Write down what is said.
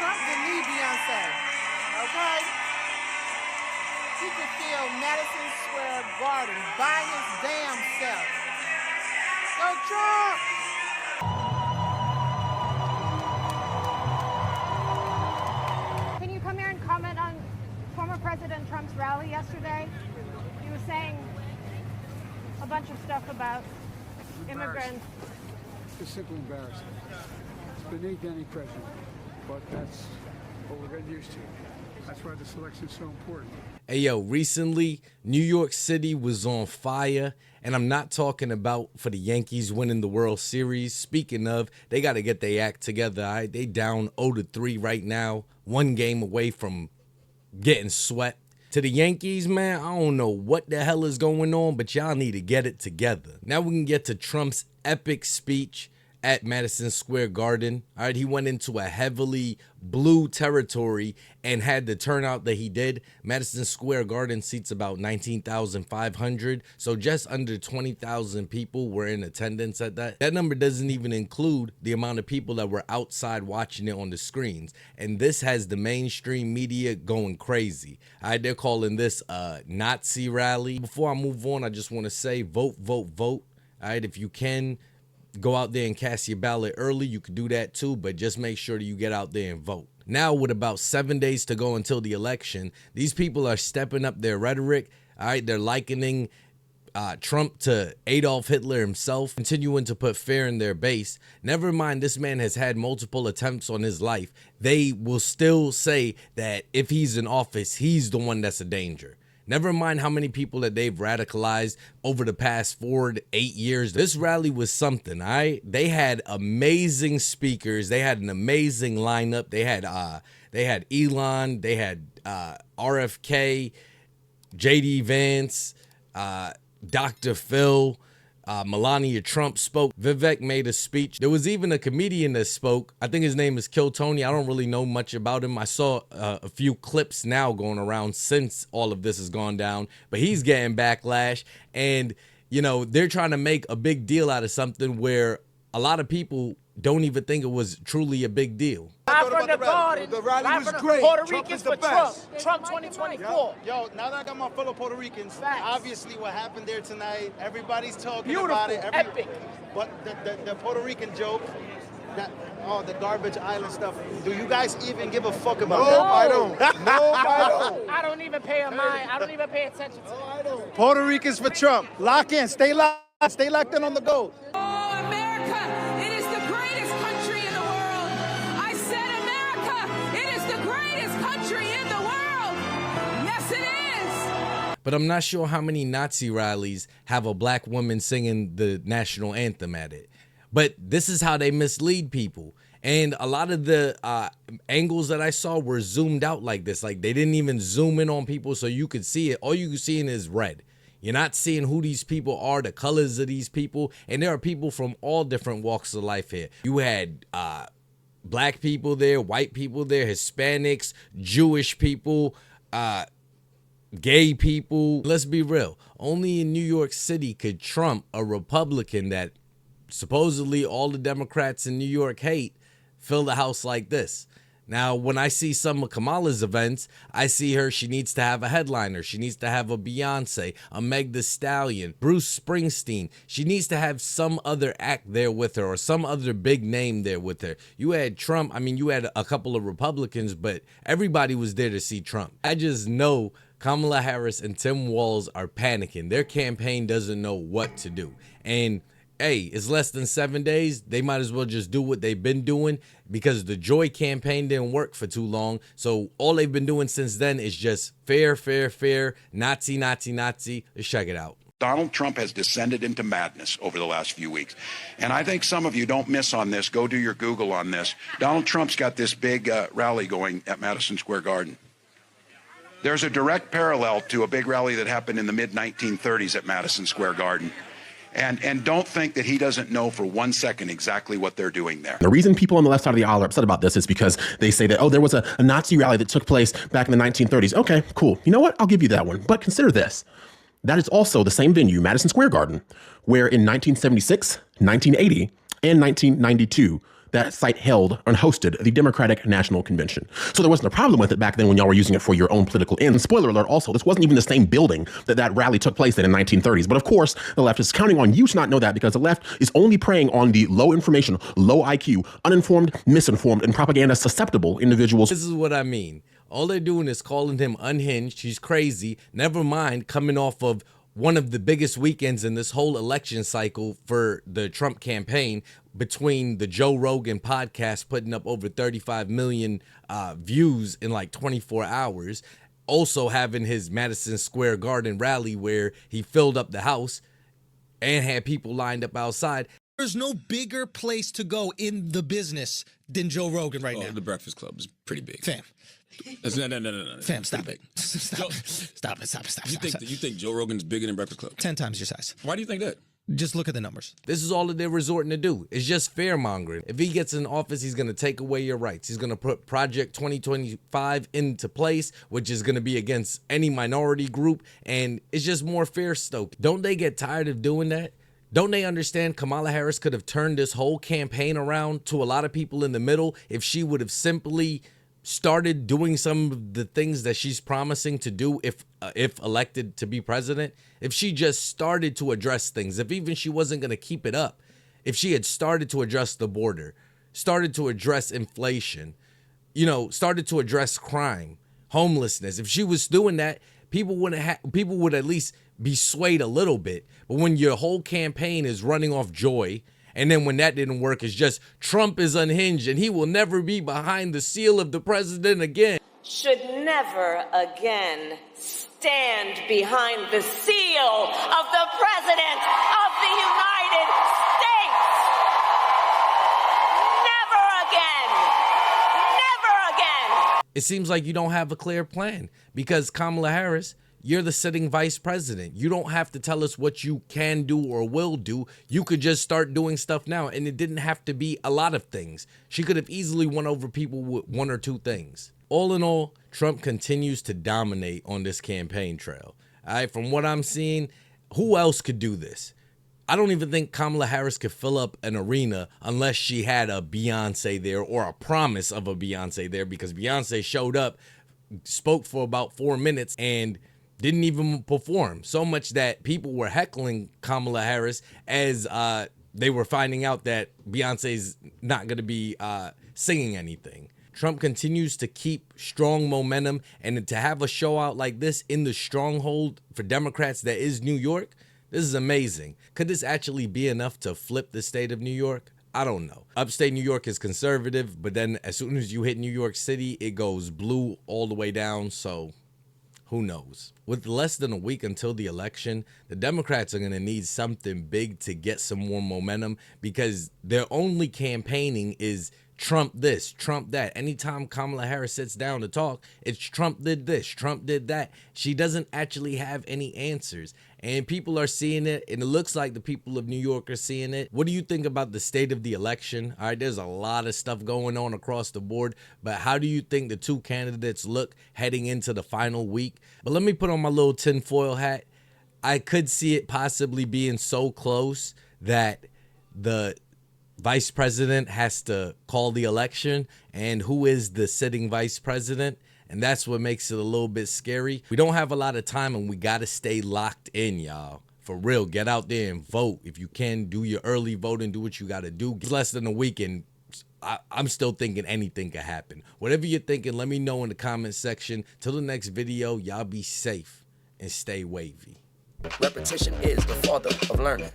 Trump didn't need Beyonce, okay? He could fill Madison Square Garden by his damn self. Go Trump! Can you come here and comment on former President Trump's rally yesterday? He was saying a bunch of stuff about immigrants. It's simply embarrassing. It's beneath any president, but that's what we're getting used to. That's why this election is so important. Hey, yo, recently, New York City was on fire, and I'm not talking about for the Yankees winning the World Series. Speaking of, they got to get their act together, all right? They down 0-3 right now, one game away from getting swept. To the Yankees, man, I don't know what the hell is going on, but y'all need to get it together. Now we can get to Trump's epic speech at Madison Square Garden. All right, he went into a heavily blue territory and had the turnout that he did. Madison Square Garden seats about 19,500, so just under 20,000 people were in attendance at that. That number doesn't even include the amount of people that were outside watching it on the screens, and this has the mainstream media going crazy. All right, they're calling this a Nazi rally. Before I move on, I just want to say vote, vote, vote. All right, if you can, go out there and cast your ballot early. You could do that too, but just make sure that you get out there and vote. Now, with about 7 days to go until the election, these people are stepping up their rhetoric. All right, they're likening Trump to Adolf Hitler himself, continuing to put fear in their base. Never mind, this man has had multiple attempts on his life. They will still say that if he's in office, he's the one that's a danger. Never mind how many people that they've radicalized over the past 4 to 8 years. This rally was something, all right? They had amazing speakers. They had an amazing lineup. They had Elon. They had RFK, JD Vance, Dr. Phil. Melania Trump spoke. Vivek made a speech. There was even a comedian that spoke. I think his name is Kill Tony. I don't really know much about him. I saw a few clips now going around since all of this has gone down, but he's getting backlash. And, you know, they're trying to make a big deal out of something where a lot of people don't even think it was truly a big deal. Live from the Garden. The rally was great. Puerto Trump Ricans is the for best. Trump 2024. Yo, now that I got my fellow Puerto Ricans, Facts. obviously what happened there tonight, everybody's talking Beautiful, about it. epic. But the Puerto Rican joke, the garbage island stuff, do you guys even give a fuck about that? No, I don't. No, I don't. I don't even pay a mind. I don't even pay attention to it. Puerto Ricans for Trump. Lock in. Stay locked. Stay locked in on the go. Oh, America, it is the greatest country in the world. I said America, it is the greatest country in the world. Yes, it is. But I'm not sure how many Nazi rallies have a black woman singing the national anthem at it. But this is how they mislead people. And a lot of the angles that I saw were zoomed out like this. Like they didn't even zoom in on people so you could see it. All you could see is red. You're not seeing who these people are, the colors of these people. And there are people from all different walks of life here. You had black people there, white people there, Hispanics, Jewish people, gay people. Let's be real. Only in New York City could Trump, a Republican that supposedly all the Democrats in New York hate, fill the house like this. Now, when I see some of Kamala's events, I see her, she needs to have a headliner. She needs to have a Beyonce, a Meg Thee Stallion, Bruce Springsteen. She needs to have some other act there with her or some other big name there with her. You had Trump. I mean, you had a couple of Republicans, but everybody was there to see Trump. I just know Kamala Harris and Tim Walz are panicking. Their campaign doesn't know what to do. And hey, it's less than 7 days. They might as well just do what they've been doing because the Joy campaign didn't work for too long. So all they've been doing since then is just fair, fair, fair, Nazi, Nazi, Nazi. Let's check it out. Donald Trump has descended into madness over the last few weeks. And I think some of you don't miss on this. Go do your Google on this. Donald Trump's got this big rally going at Madison Square Garden. There's a direct parallel to a big rally that happened in the mid-1930s at Madison Square Garden. And don't think that he doesn't know for 1 second exactly what they're doing there. The reason people on the left side of the aisle are upset about this is because they say that, oh, there was a Nazi rally that took place back in the 1930s. Okay, cool. You know what? I'll give you that one. But consider this. That is also the same venue, Madison Square Garden, where in 1976, 1980, and 1992, that site held and hosted the Democratic National Convention. So there wasn't a problem with it back then when y'all were using it for your own political ends. Spoiler alert, also, this wasn't even the same building that rally took place in 1930s. But of course, the left is counting on you to not know that, because the left is only preying on the low information, low IQ, uninformed, misinformed, and propaganda susceptible individuals. This is what I mean. All they're doing is calling him unhinged. He's crazy. Never mind coming off of one of the biggest weekends in this whole election cycle for the Trump campaign, between the Joe Rogan podcast putting up over 35 million views in like 24 hours. Also having his Madison Square Garden rally where he filled up the house and had people lined up outside. There's no bigger place to go in the business than Joe Rogan right now. The Breakfast Club is pretty big. Fam. No. Fam, stop it. Stop it. You think Joe Rogan's bigger than Breakfast Club? 10 times your size. Why do you think that? Just look at the numbers. This is all that they're resorting to do. It's just fear mongering. If he gets in office, he's going to take away your rights. He's going to put Project 2025 into place, which is going to be against any minority group. And it's just more fear stoked. Don't they get tired of doing that? Don't they understand Kamala Harris could have turned this whole campaign around to a lot of people in the middle if she would have simply started doing some of the things that she's promising to do if elected to be president? If she just started to address things, if even she wasn't going to keep it up, if she had started to address the border, started to address inflation, started to address crime, homelessness, if she was doing that, people would at least be swayed a little bit. But when your whole campaign is running off joy, and then when that didn't work, it's just Trump is unhinged and he will never be behind the seal of the president again. Should never again stand behind the seal of the President of the United States. Never again. Never again. It seems like you don't have a clear plan because Kamala Harris, you're the sitting vice president. You don't have to tell us what you can do or will do. You could just start doing stuff now, and it didn't have to be a lot of things. She could have easily won over people with one or two things. All in all, Trump continues to dominate on this campaign trail. All right, from what I'm seeing, who else could do this? I don't even think Kamala Harris could fill up an arena unless she had a Beyonce there or a promise of a Beyonce there, because Beyonce showed up, spoke for about 4 minutes, and didn't even perform. So much that people were heckling Kamala Harris as they were finding out that Beyonce's not going to be singing anything. Trump continues to keep strong momentum, and to have a show out like this in the stronghold for Democrats that is New York, this is amazing. Could this actually be enough to flip the state of New York? I don't know. Upstate New York is conservative, but then as soon as you hit New York City, it goes blue all the way down, so who knows? With less than a week until the election, the Democrats are going to need something big to get some more momentum, because their only campaigning is Trump this, Trump that. Anytime Kamala Harris sits down to talk, it's Trump did this, Trump did that. She doesn't actually have any answers. And people are seeing it, and it looks like the people of New York are seeing it. What do you think about the state of the election? All right, there's a lot of stuff going on across the board, but how do you think the two candidates look heading into the final week? But let me put on my little tinfoil hat. I could see it possibly being so close that the vice president has to call the election, and who is the sitting vice president? And that's what makes it a little bit scary. We don't have a lot of time, and we got to stay locked in, y'all. For real, get out there and vote. If you can, do your early voting, do what you got to do. It's less than a week, and I'm still thinking anything could happen. Whatever you're thinking, let me know in the comment section. Till the next video, y'all be safe and stay wavy. Repetition is the father of learning.